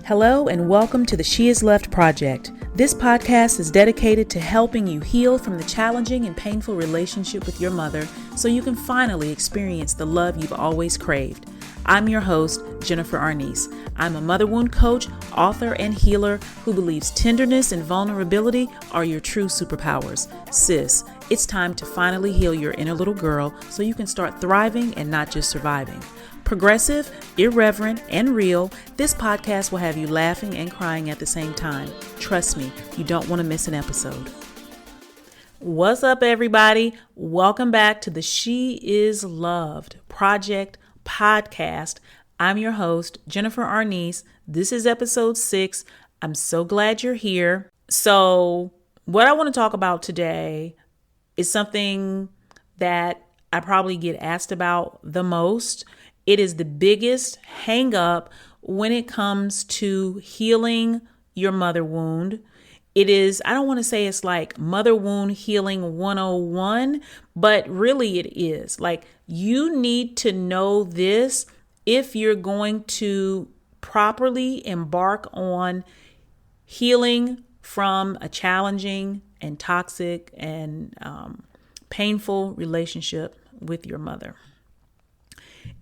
Hello and welcome to the She Is Left Project. This podcast is dedicated to helping you heal from the challenging and painful relationship with your mother so you can finally experience the love you've always craved. I'm your host, Jennifer Arnice. I'm a mother wound coach, author, and healer who believes tenderness and vulnerability are your true superpowers. Sis, it's time to finally heal your inner little girl so you can start thriving and not just surviving. Progressive, irreverent, and real, this podcast will have you laughing and crying at the same time. Trust me, you don't want to miss an episode. What's up, everybody? Welcome back to the She Is Loved Project podcast. I'm your host, Jennifer Arnice. This is episode 6. I'm so glad you're here. So what I want to talk about today is something that I probably get asked about the most. It is the biggest hang up when it comes to healing your mother wound. It is, I don't want to say it's like mother wound healing 101, but really it is. Like, you need to know this if you're going to properly embark on healing from a challenging and toxic and painful relationship with your mother.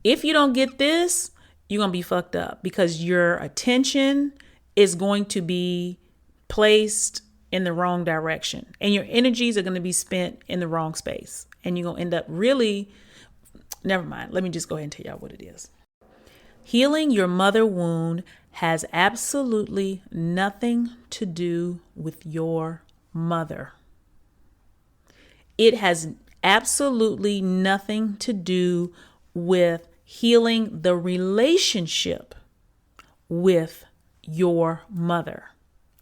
If you don't get this, you're going to be fucked up because your attention is going to be placed in the wrong direction and your energies are going to be spent in the wrong space. And you're going to end up never mind. Let me just go ahead and tell y'all what it is. Healing your mother wound has absolutely nothing to do with your mother. It has absolutely nothing to do with healing the relationship with your mother.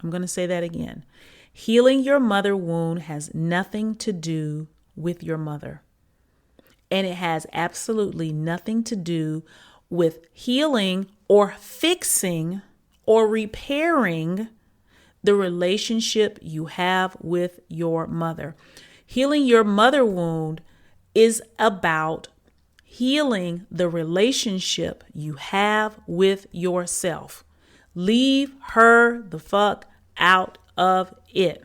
I'm going to say that again. Healing your mother wound has nothing to do with your mother. And it has absolutely nothing to do with healing or fixing or repairing the relationship you have with your mother. Healing your mother wound is about healing the relationship you have with yourself. Leave her the fuck out of it.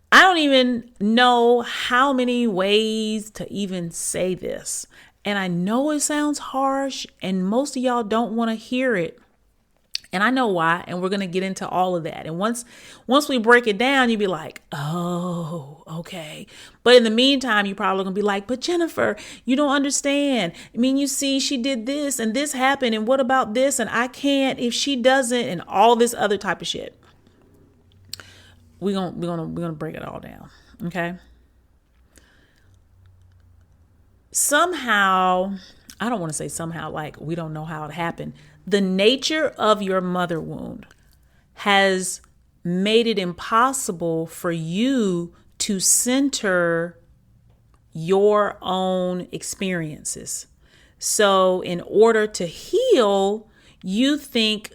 I don't even know how many ways to even say this. And I know it sounds harsh and most of y'all don't want to hear it. And I know why, and we're going to get into all of that. And once we break it down, you'll be like, oh, okay. But in the meantime, you're probably going to be like, but Jennifer, you don't understand. I mean, you see, she did this and this happened. And what about this? And I can't if she doesn't, and all this other type of shit. We're gonna break it all down. Okay. Somehow, I don't want to say somehow like we don't know how it happened. The nature of your mother wound has made it impossible for you to center your own experiences. So in order to heal, you think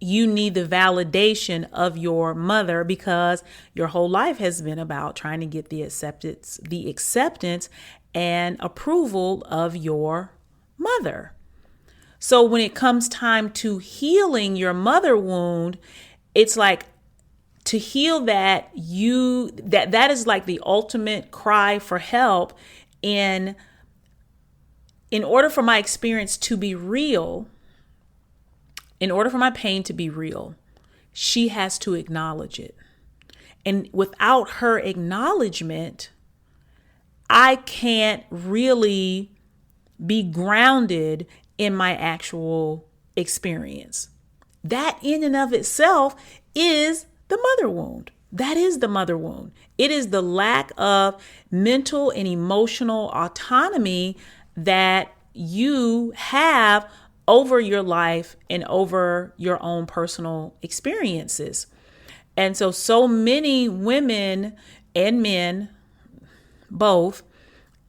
you need the validation of your mother because your whole life has been about trying to get the acceptance and approval of your mother. So when it comes time to healing your mother wound, it's like to heal that that is like the ultimate cry for help. In order for my experience to be real, in order for my pain to be real, she has to acknowledge it. And without her acknowledgement, I can't really be grounded in my actual experience. That in and of itself is the mother wound. That is the mother wound. It is the lack of mental and emotional autonomy that you have over your life and over your own personal experiences. And so many women and men, both,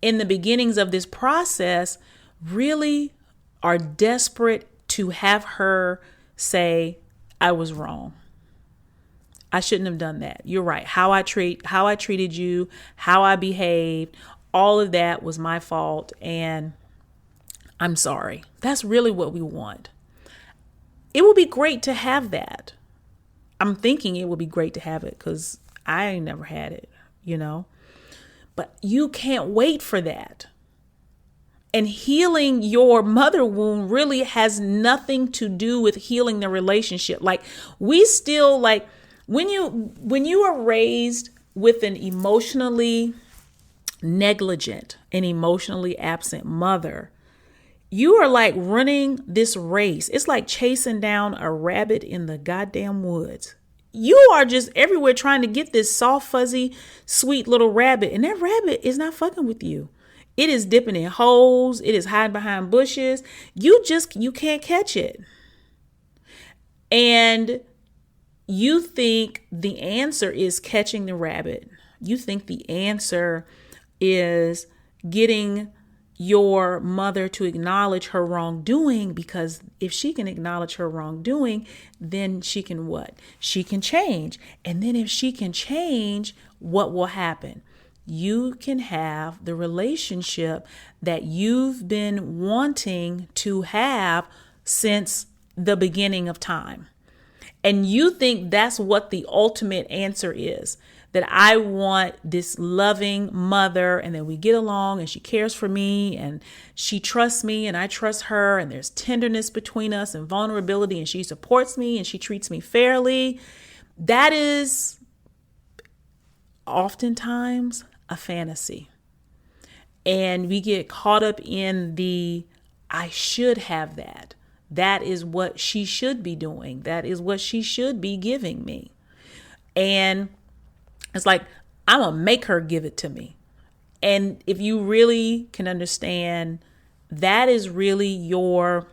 in the beginnings of this process, really are desperate to have her say, I was wrong. I shouldn't have done that. You're right. How I treated you, how I behaved, all of that was my fault. And I'm sorry. That's really what we want. it would be great to have that. I'm thinking it would be great to have it because I ain't never had it, but you can't wait for that. And healing your mother wound really has nothing to do with healing the relationship. Like we still like when you are raised with an emotionally negligent and emotionally absent mother, you are like running this race. It's like chasing down a rabbit in the goddamn woods. You are just everywhere trying to get this soft, fuzzy, sweet little rabbit. And that rabbit is not fucking with you. It is dipping in holes. It is hiding behind bushes. You can't catch it. And you think the answer is catching the rabbit. You think the answer is getting your mother to acknowledge her wrongdoing, because if she can acknowledge her wrongdoing, then she can what? She can change. And then if she can change, what will happen? You can have the relationship that you've been wanting to have since the beginning of time. And you think that's what the ultimate answer is, that I want this loving mother and then we get along and she cares for me and she trusts me and I trust her and there's tenderness between us and vulnerability and she supports me and she treats me fairly. That is oftentimes a fantasy. And we get caught up in the, I should have that. That is what she should be doing. That is what she should be giving me. And it's like, I'm going to make her give it to me. And if you really can understand, that is really your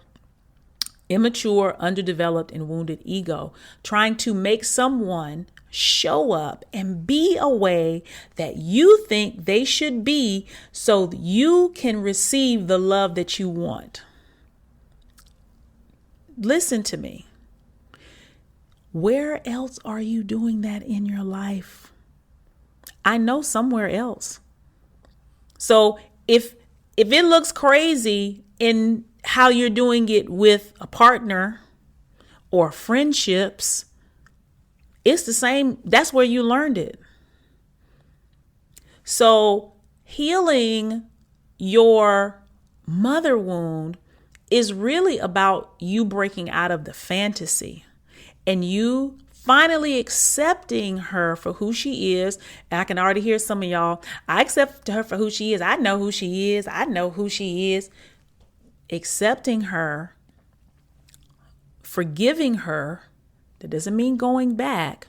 immature, underdeveloped, and wounded ego trying to make someone show up and be a way that you think they should be so that you can receive the love that you want. Listen to me. Where else are you doing that in your life? I know somewhere else. So if it looks crazy in how you're doing it with a partner or friendships, it's the same. That's where you learned it. So healing your mother wound is really about you breaking out of the fantasy and you finally accepting her for who she is. And I can already hear some of y'all, I accept her for who she is. I know who she is. I know who she is. Accepting her, forgiving her. That doesn't mean going back.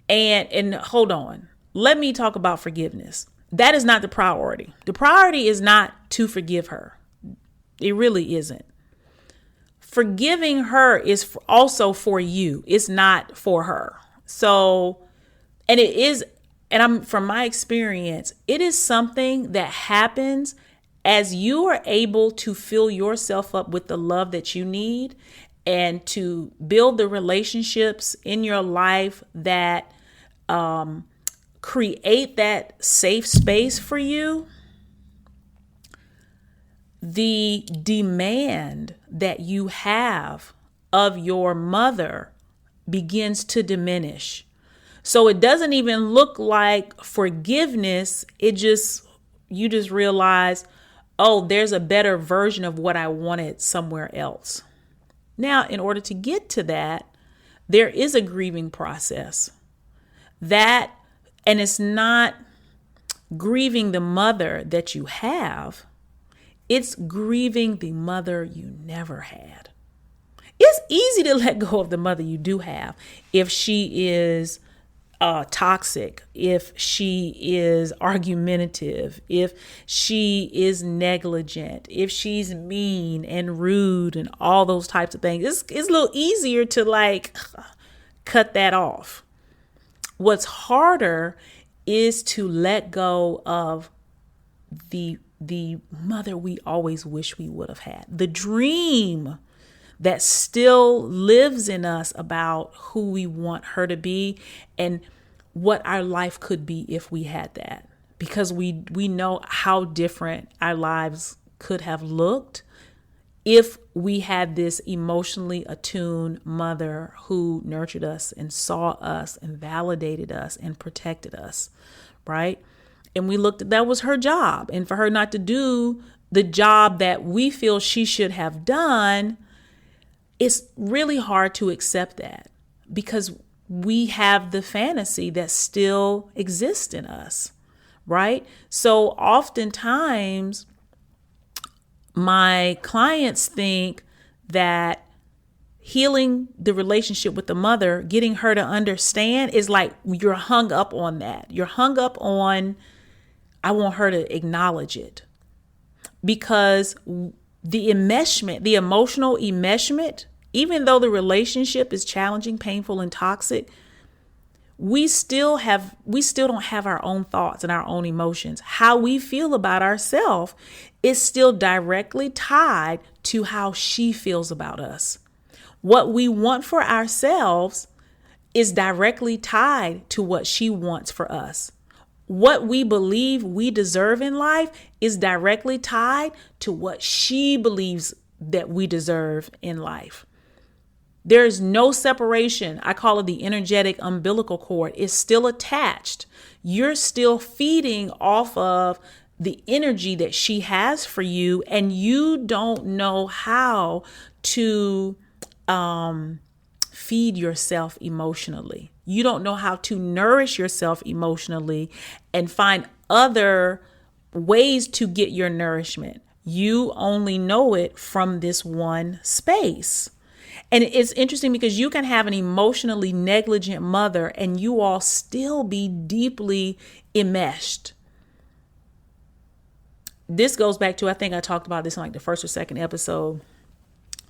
And hold on. Let me talk about forgiveness. That is not the priority. The priority is not to forgive her. It really isn't. Forgiving her is also for you. It's not for her. So, and it is, and from my experience, it is something that happens as you are able to fill yourself up with the love that you need and to build the relationships in your life that create that safe space for you. The demand that you have of your mother begins to diminish. So it doesn't even look like forgiveness. You just realize, oh, there's a better version of what I wanted somewhere else. Now, in order to get to that, there is a grieving process. And it's not grieving the mother that you have. It's grieving the mother you never had. It's easy to let go of the mother you do have if she is toxic, if she is argumentative, if she is negligent, if she's mean and rude and all those types of things. It's a little easier to cut that off. What's harder is to let go of the mother we always wish we would have had. The dream that still lives in us about who we want her to be and what our life could be if we had that. Because we know how different our lives could have looked if we had this emotionally attuned mother who nurtured us and saw us and validated us and protected us, right? And we looked at that was her job. And for her not to do the job that we feel she should have done, it's really hard to accept that because we have the fantasy that still exists in us, right? So oftentimes my clients think that healing the relationship with the mother, getting her to understand, is like you're hung up on that. You're hung up on, I want her to acknowledge it. Because the enmeshment, the emotional enmeshment, even though the relationship is challenging, painful, and toxic, we still don't have our own thoughts and our own emotions. How we feel about ourselves is still directly tied to how she feels about us. What we want for ourselves is directly tied to what she wants for us. What we believe we deserve in life is directly tied to what she believes that we deserve in life. There's no separation. I call it the energetic umbilical cord. It's still attached. You're still feeding off of the energy that she has for you, and you don't know how to feed yourself emotionally. You don't know how to nourish yourself emotionally and find other ways to get your nourishment. You only know it from this one space. And it's interesting because you can have an emotionally negligent mother and you all still be deeply enmeshed. This goes back to, I think I talked about this in like the first or second episode,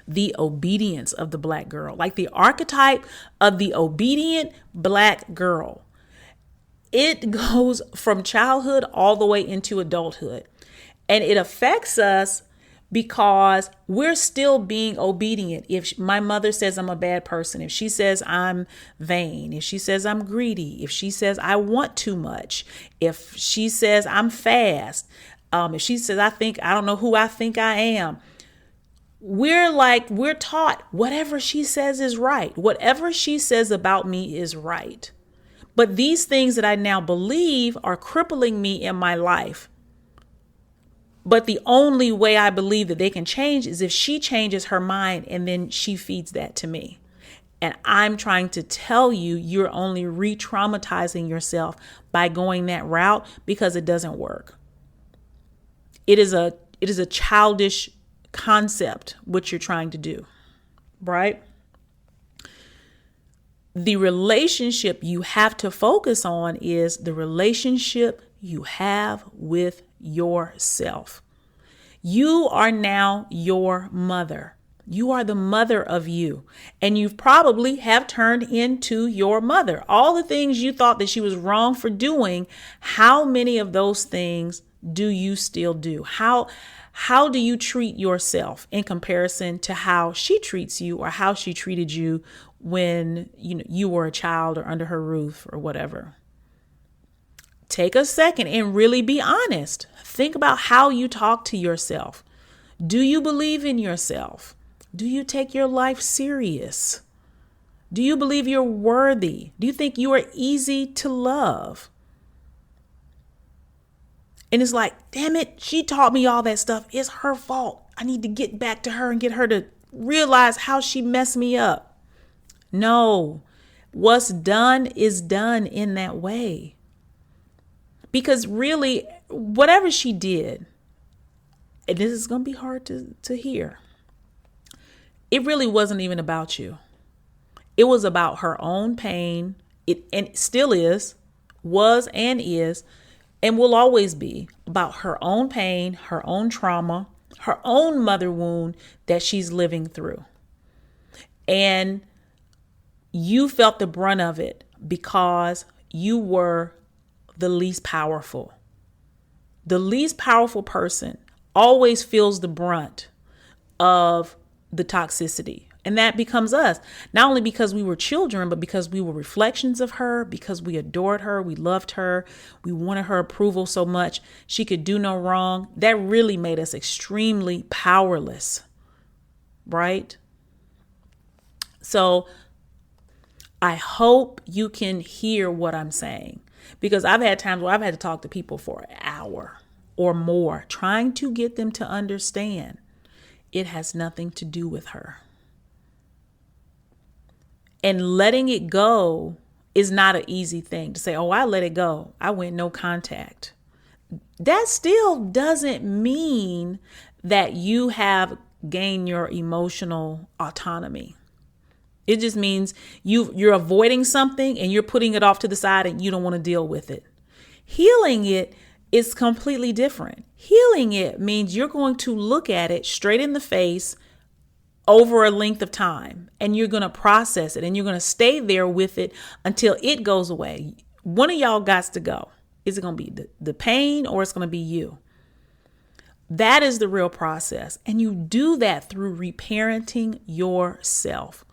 the obedience of the Black girl, like the archetype of the obedient Black girl. It goes from childhood all the way into adulthood. And it affects us because we're still being obedient. If my mother says I'm a bad person, if she says I'm vain, if she says I'm greedy, if she says I want too much, if she says I'm fast, if she says I don't know who I think I am, we're taught whatever she says is right. Whatever she says about me is right. But these things that I now believe are crippling me in my life. But the only way I believe that they can change is if she changes her mind and then she feeds that to me. And I'm trying to tell you, you're only re-traumatizing yourself by going that route because it doesn't work. It is a childish concept, what you're trying to do, right? The relationship you have to focus on is the relationship you have with yourself. You are now your mother. You are the mother of you. And you probably have turned into your mother. All the things you thought that she was wrong for doing, how many of those things do you still do? How do you treat yourself in comparison to how she treats you or how she treated you when you were a child or under her roof or whatever? Take a second and really be honest. Think about how you talk to yourself. Do you believe in yourself? Do you take your life serious? Do you believe you're worthy? Do you think you are easy to love? And it's like, damn it, she taught me all that stuff. It's her fault. I need to get back to her and get her to realize how she messed me up. No, what's done is done in that way. Because really, whatever she did, and this is going to be hard to hear, it really wasn't even about you. It was about her own pain. And it still was and is, and will always be about her own pain, her own trauma, her own mother wound that she's living through. And you felt the brunt of it because you were the least powerful. The least powerful person always feels the brunt of the toxicity. And that becomes us, not only because we were children, but because we were reflections of her, because we adored her, we loved her, we wanted her approval so much. She could do no wrong. That really made us extremely powerless. right? So I hope you can hear what I'm saying, because I've had times where I've had to talk to people for an hour or more trying to get them to understand it has nothing to do with her. And letting it go is not an easy thing to say, oh, I let it go. I went no contact. That still doesn't mean that you have gained your emotional autonomy. It just means you're avoiding something and you're putting it off to the side and you don't want to deal with it. Healing it is completely different. Healing it means you're going to look at it straight in the face over a length of time, and you're going to process it and you're going to stay there with it until it goes away. One of y'all got to go. Is it going to be the pain, or it's going to be you? That is the real process. And you do that through reparenting yourself.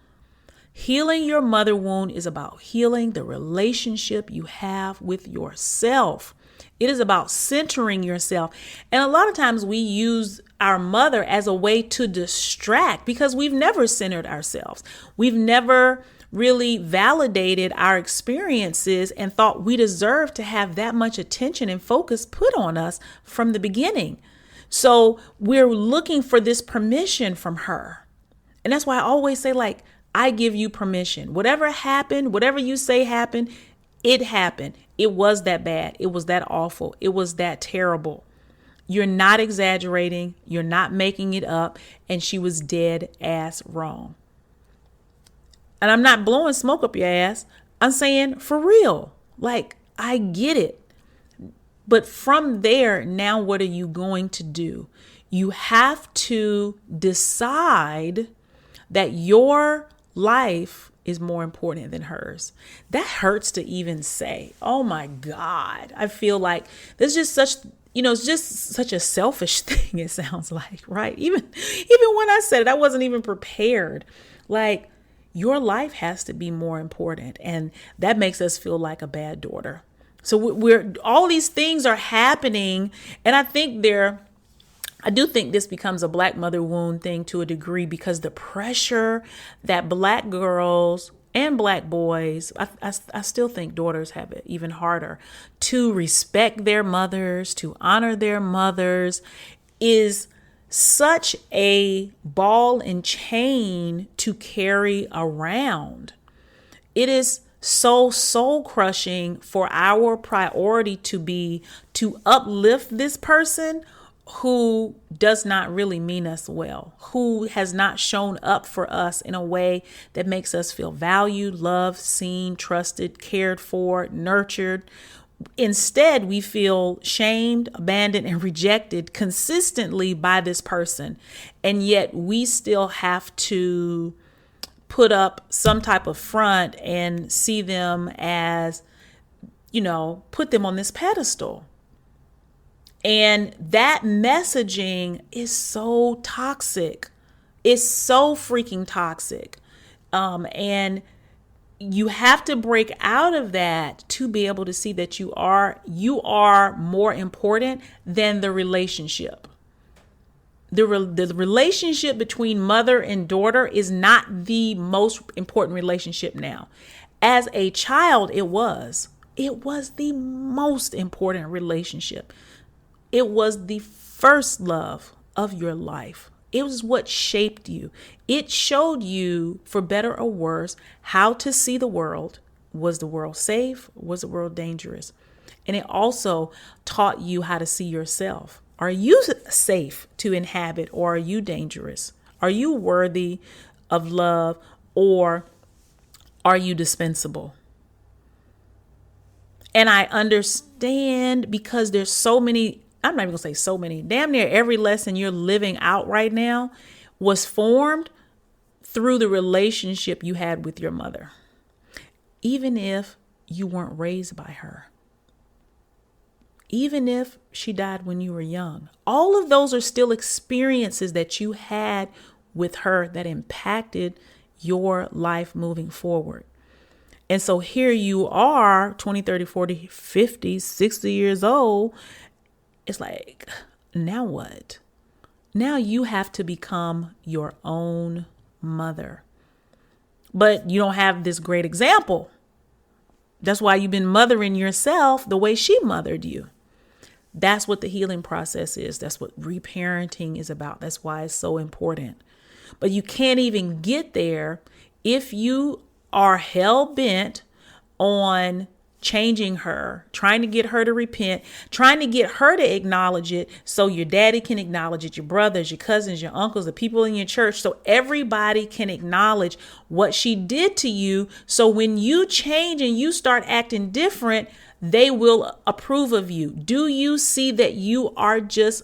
Healing your mother wound is about healing the relationship you have with yourself. It is about centering yourself. And a lot of times we use our mother as a way to distract because we've never centered ourselves. We've never really validated our experiences and thought we deserve to have that much attention and focus put on us from the beginning. So we're looking for this permission from her. And that's why I always say, like, I give you permission. Whatever happened, whatever you say happened, it happened. It was that bad. It was that awful. It was that terrible. You're not exaggerating. You're not making it up. And she was dead ass wrong. And I'm not blowing smoke up your ass. I'm saying for real. Like, I get it. But from there, now what are you going to do? You have to decide that your life is more important than hers. That hurts to even say. Oh my God. I feel like there's just such, it's just such a selfish thing, it sounds like, right? Even when I said it, I wasn't even prepared. Like, your life has to be more important. And that makes us feel like a bad daughter. So we're all these things are happening. And I do think this becomes a Black mother wound thing to a degree, because the pressure that Black girls and Black boys, I still think daughters have it even harder, to respect their mothers, to honor their mothers, is such a ball and chain to carry around. It is so soul crushing for our priority to be to uplift this person who does not really mean us well, who has not shown up for us in a way that makes us feel valued, loved, seen, trusted, cared for, nurtured. Instead, we feel shamed, abandoned, and rejected consistently by this person. And yet we still have to put up some type of front and see them as, put them on this pedestal. And that messaging is so toxic. It's so freaking toxic. And you have to break out of that to be able to see that you are more important than the relationship. The relationship between mother and daughter is not the most important relationship now. As a child, it was the most important relationship. It was the first love of your life. It was what shaped you. It showed you, for better or worse, how to see the world. Was the world safe? Was the world dangerous? And it also taught you how to see yourself. Are you safe to inhabit, or are you dangerous? Are you worthy of love, or are you dispensable? And I understand, because there's so many, I'm not even gonna say so many, damn near every lesson you're living out right now was formed through the relationship you had with your mother, even if you weren't raised by her, even if she died when you were young. All of those are still experiences that you had with her that impacted your life moving forward. And so here you are, 20, 30, 40, 50, 60 years old. It's like, now what? Now you have to become your own mother. But you don't have this great example. That's why you've been mothering yourself the way she mothered you. That's what the healing process is. That's what reparenting is about. That's why it's so important. But you can't even get there if you are hell bent on changing her, trying to get her to repent, trying to get her to acknowledge it so your daddy can acknowledge it, your brothers, your cousins, your uncles, the people in your church, so everybody can acknowledge what she did to you. So when you change and you start acting different, they will approve of you. Do you see that you are just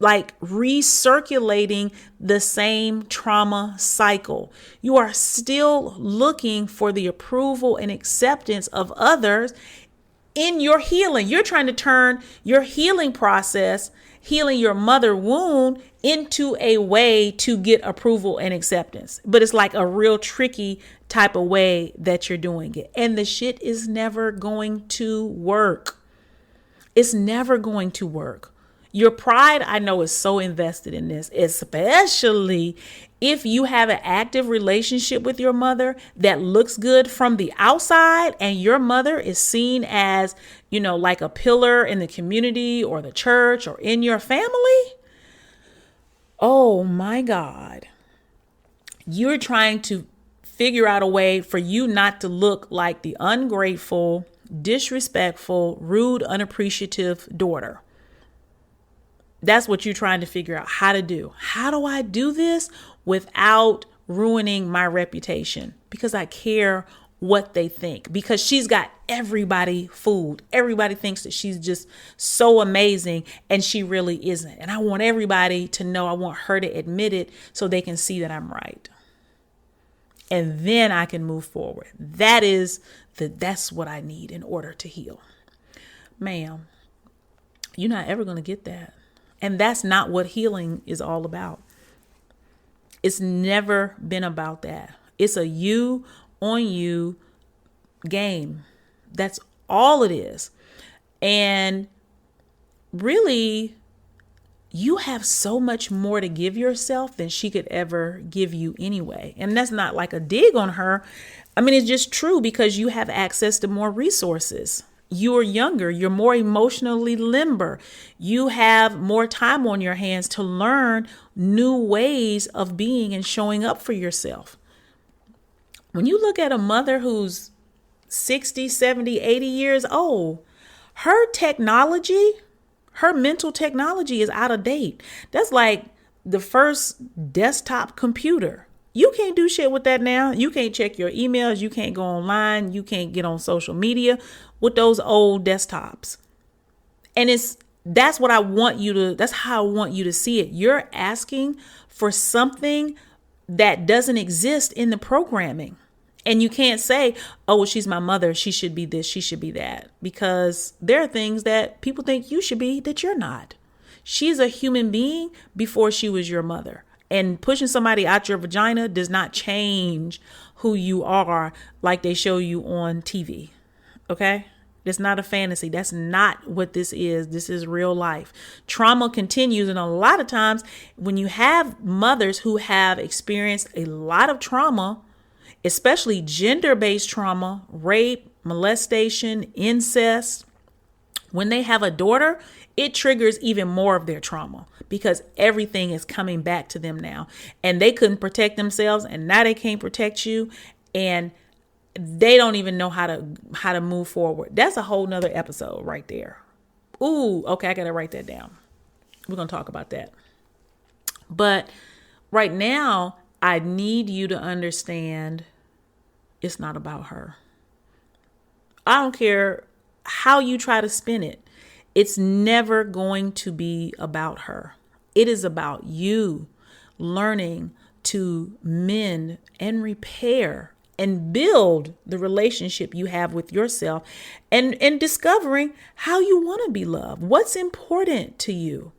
like recirculating the same trauma cycle? You are still looking for the approval and acceptance of others in your healing. You're trying to turn your healing process, healing your mother wound, into a way to get approval and acceptance. But it's like a real tricky type of way that you're doing it. And the shit is never going to work. It's never going to work. Your pride, I know, is so invested in this, especially if you have an active relationship with your mother that looks good from the outside and your mother is seen as, like a pillar in the community or the church or in your family. Oh my God. You're trying to figure out a way for you not to look like the ungrateful, disrespectful, rude, unappreciative daughter. That's what you're trying to figure out how to do. How do I do this without ruining my reputation? Because I care what they think. Because she's got everybody fooled. Everybody thinks that she's just so amazing and she really isn't. And I want everybody to know, I want her to admit it so they can see that I'm right. And then I can move forward. That's what I need in order to heal. Ma'am, you're not ever going to get that. And that's not what healing is all about. It's never been about that. It's a you on you game. That's all it is. And really, you have so much more to give yourself than she could ever give you anyway. And that's not like a dig on her. I mean, it's just true because you have access to more resources. You're younger, you're more emotionally limber. You have more time on your hands to learn new ways of being and showing up for yourself. When you look at a mother who's 60, 70, 80 years old, her mental technology is out of date. That's like the first desktop computer. You can't do shit with that now. You can't check your emails. You can't go online. You can't get on social media with those old desktops. And that's how I want you to see it. You're asking for something that doesn't exist in the programming. And you can't say, oh, well, she's my mother. She should be this. She should be that. Because there are things that people think you should be that you're not. She's a human being before she was your mother. And pushing somebody out your vagina does not change who you are like they show you on TV. Okay? It's not a fantasy. That's not what this is. This is real life. Trauma continues. And a lot of times when you have mothers who have experienced a lot of trauma, especially gender-based trauma, rape, molestation, incest, when they have a daughter, it triggers even more of their trauma because everything is coming back to them now. And they couldn't protect themselves and now they can't protect you. And they don't even know how to move forward. That's a whole nother episode right there. Ooh, okay, I got to write that down. We're going to talk about that. But right now, I need you to understand it's not about her. I don't care how you try to spin it. It's never going to be about her. It is about you learning to mend and repair and build the relationship you have with yourself and discovering how you want to be loved. What's important to you?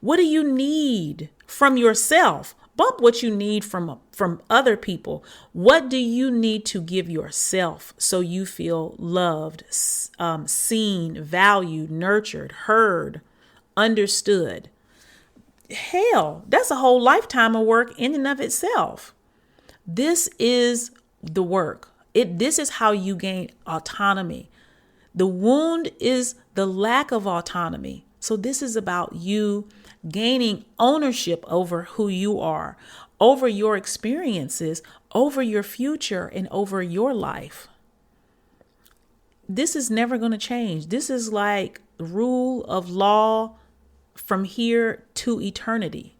What do you need from yourself? Bump what you need from other people. What do you need to give yourself so you feel loved, seen, valued, nurtured, heard, understood? hell, that's a whole lifetime of work in and of itself. This is the work. This is how you gain autonomy. The wound is the lack of autonomy. So this is about you gaining ownership over who you are, over your experiences, over your future, and over your life. This is never going to change. This is like rule of law from here to eternity.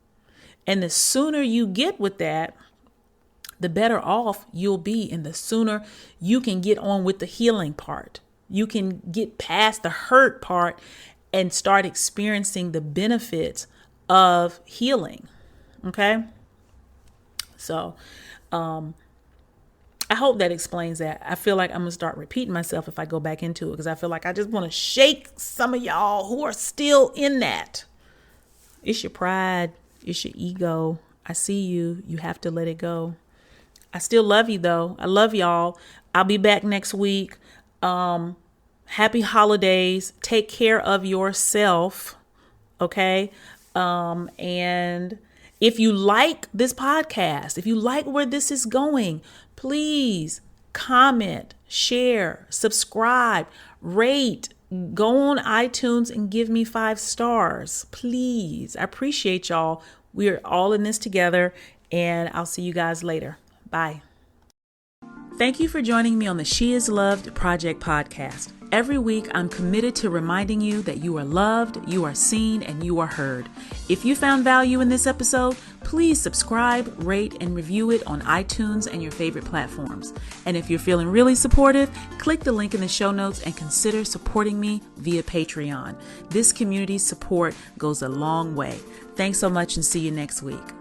And the sooner you get with that, the better off you'll be, and the sooner you can get on with the healing part. You can get past the hurt part and start experiencing the benefits of healing. Okay? So, I hope that explains that. I feel like I'm going to start repeating myself if I go back into it, because I feel like I just want to shake some of y'all who are still in that. It's your pride. It's your ego. I see you. You have to let it go. I still love you, though. I love y'all. I'll be back next week. Happy holidays. Take care of yourself. Okay? And if you like this podcast, if you like where this is going, please comment, share, subscribe, rate, go on iTunes and give me 5 stars. Please. I appreciate y'all. We're all in this together, and I'll see you guys later. Bye. Thank you for joining me on the She Is Loved Project podcast. Every week, I'm committed to reminding you that you are loved, you are seen, and you are heard. If you found value in this episode, please subscribe, rate, and review it on iTunes and your favorite platforms. And if you're feeling really supportive, click the link in the show notes and consider supporting me via Patreon. This community support goes a long way. Thanks so much, and see you next week.